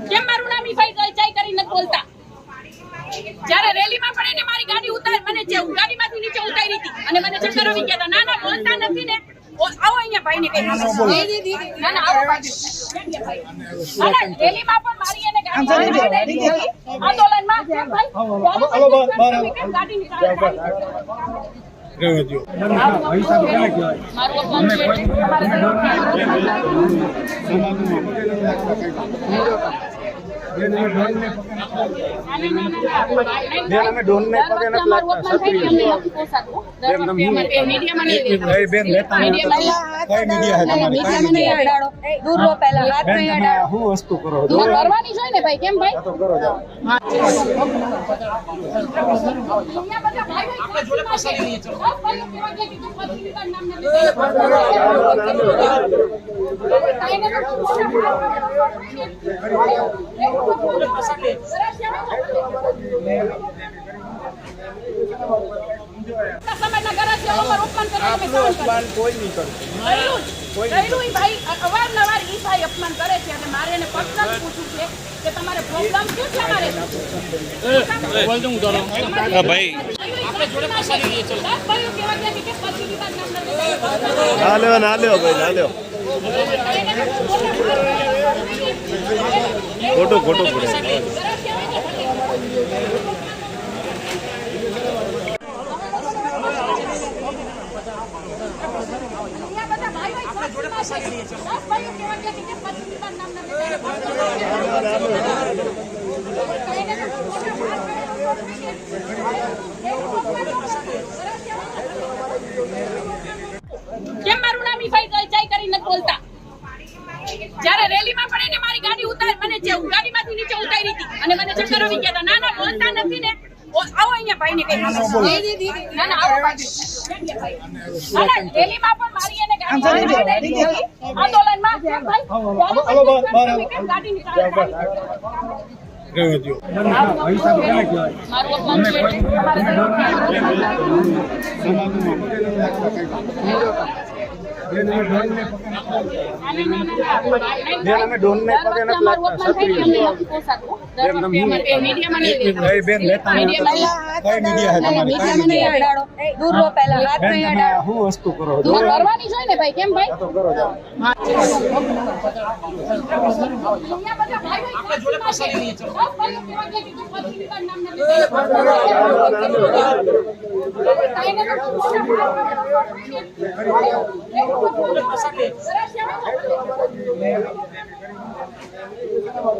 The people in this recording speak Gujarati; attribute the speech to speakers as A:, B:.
A: કેમ મારું નામ ઈફાઈ ચાઈ કરીને બોલતા? જ્યારે રેલીમાં પણ એને મારી ગાડી ઉતાર મને ગાડીમાંથી નીચે ઉતારી હતી અને મને ચક્કર આવી ગયા હતા. ના ના બોલતા નથી ને. આવો અહીંયા ભાઈને કઈ ના ના આવો ભાઈ રેલીમાં પણ મારી એને ગાડી આંદોલનમાં કેમ ભાઈ ગાડી કરવાની જોઈએ ને ભાઈ કેમ ભાઈ અવારનવાર ઈ ભાઈ અપમાન કરે છે અને મારે એને પર્સનલ પૂછવું છે કે તમારે પ્રોબ્લેમ શું છે મારે
B: ભાઈ ના લ્યો ભાઈ ના લ્યો ખોટું ખોટું પડે
A: કેમ મારું નામ ઈફાઈ ચાઈ કરીને બોલતા? જ્યારે રેલીમાં પણ એને મારી ગાડી ઉતાર મને ગાડીમાંથી નીચે ઉતારી હતી અને મને ચક્કર આવી ગયા હતા. ના ના બોલતા નથી ને. આવો અહીંયા ભાઈને કઈ ના ના આવો ભાઈ રેલીમાં પણ મારી એને ગાડી આંદોલનમાં કેમ ભાઈ ગાડી કરવાની જોઈએ ને ભાઈ કેમ ભાઈ